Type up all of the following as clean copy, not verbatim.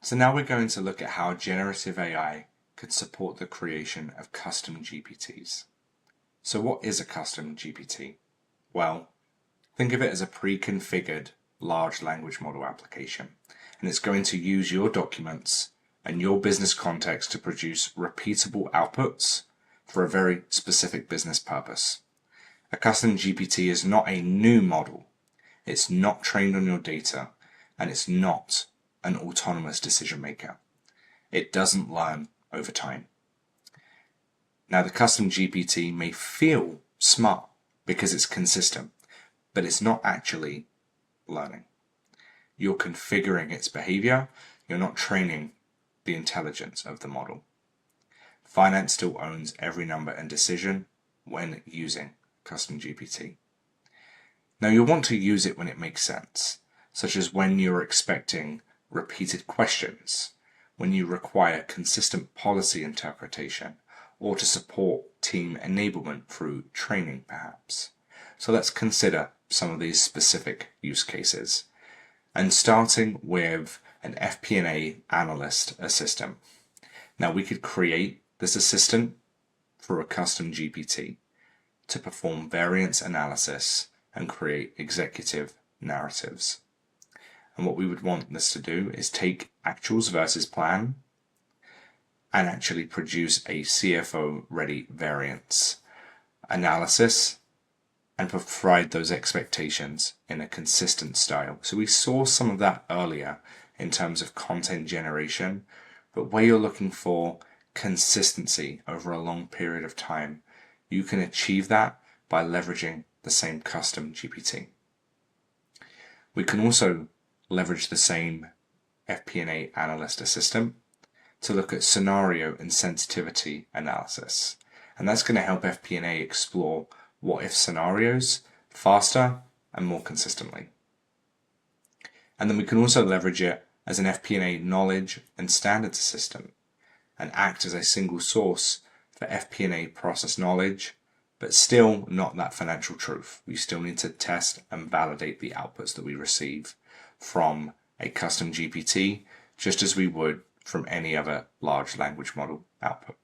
So now we're going to look at how generative AI could support the creation of custom GPTs. So what is a custom GPT? Well, think of it as a pre-configured large language model application, and it's going to use your documents and your business context to produce repeatable outputs for a very specific business purpose. A custom GPT is not a new model, it's not trained on your data, and it's not an autonomous decision maker. It doesn't learn over time. Now, the custom GPT may feel smart because it's consistent, but it's not actually learning. You're configuring its behavior, you're not training the intelligence of the model. Finance still owns every number and decision when using custom GPT. Now, you'll want to use it when it makes sense, such as when you're expecting repeated questions, when you require consistent policy interpretation, or to support team enablement through training perhaps. So let's consider some of these specific use cases. And starting with an FP&A analyst assistant. Now we could create this assistant through a custom GPT to perform variance analysis and create executive narratives. And what we would want this to do is take actuals versus plan and actually produce a CFO-ready variance analysis and provide those expectations in a consistent style. So we saw some of that earlier in terms of content generation, but where you're looking for consistency over a long period of time, you can achieve that by leveraging the same custom GPT. We can also leverage the same FP&A analyst assistant to look at scenario and sensitivity analysis. And that's going to help FP&A explore what-if scenarios faster and more consistently. And then we can also leverage it as an FP&A knowledge and standards assistant and act as a single source for FP&A process knowledge, but still not that financial truth. We still need to test and validate the outputs that we receive from a custom GPT, just as we would from any other large language model output.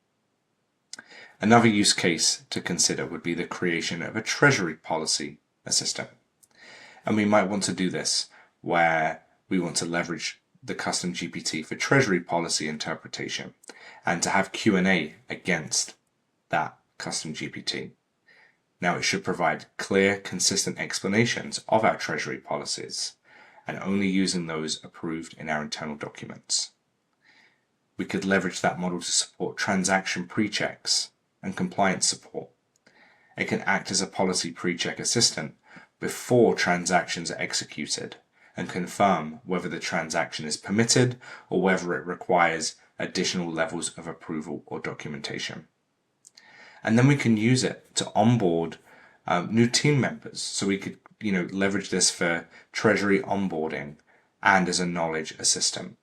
Another use case to consider would be the creation of a treasury policy assistant. And we might want to do this where we want to leverage the custom GPT for treasury policy interpretation and to have Q&A against that custom GPT. Now it should provide clear, consistent explanations of our treasury policies and only using those approved in our internal documents. We could leverage that model to support transaction pre-checks and compliance support. It can act as a policy pre-check assistant before transactions are executed and confirm whether the transaction is permitted or whether it requires additional levels of approval or documentation. And then we can use it to onboard new team members. So we could, leverage this for treasury onboarding and as a knowledge assistant.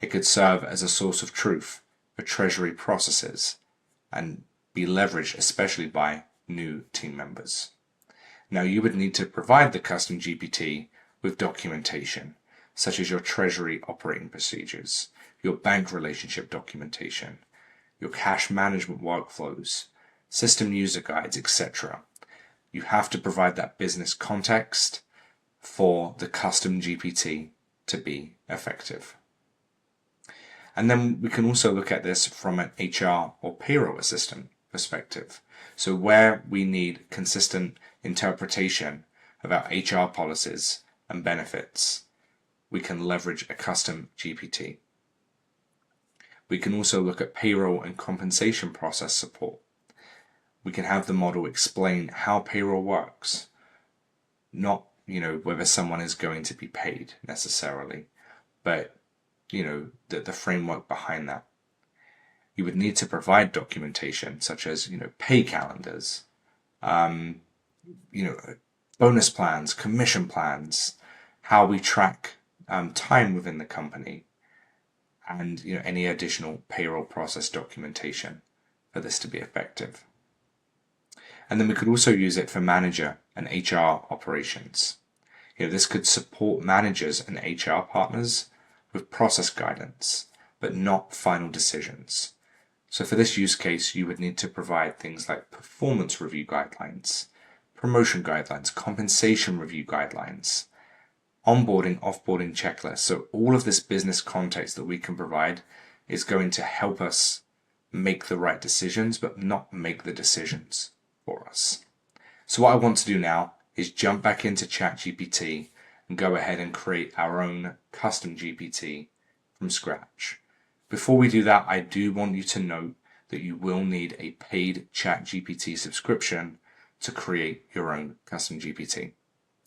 It could serve as a source of truth for treasury processes and be leveraged especially by new team members. Now you would need to provide the custom GPT with documentation, such as your treasury operating procedures, your bank relationship documentation, your cash management workflows, system user guides, etc. You have to provide that business context for the custom GPT to be effective. And then we can also look at this from an HR or payroll assistant perspective. So where we need consistent interpretation of our HR policies and benefits, we can leverage a custom GPT. We can also look at payroll and compensation process support. We can have the model explain how payroll works, not, whether someone is going to be paid necessarily, but, the framework behind that. You would need to provide documentation such as, pay calendars, bonus plans, commission plans, how we track time within the company, and, any additional payroll process documentation for this to be effective. And then we could also use it for manager and HR operations. This could support managers and HR partners with process guidance, but not final decisions. So for this use case, you would need to provide things like performance review guidelines, promotion guidelines, compensation review guidelines, onboarding, offboarding checklists. So all of this business context that we can provide is going to help us make the right decisions, but not make the decisions for us. So what I want to do now is jump back into ChatGPT and go ahead and create our own custom GPT from scratch. Before we do that, I do want you to note that you will need a paid ChatGPT subscription to create your own custom GPT.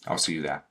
I'll see you there.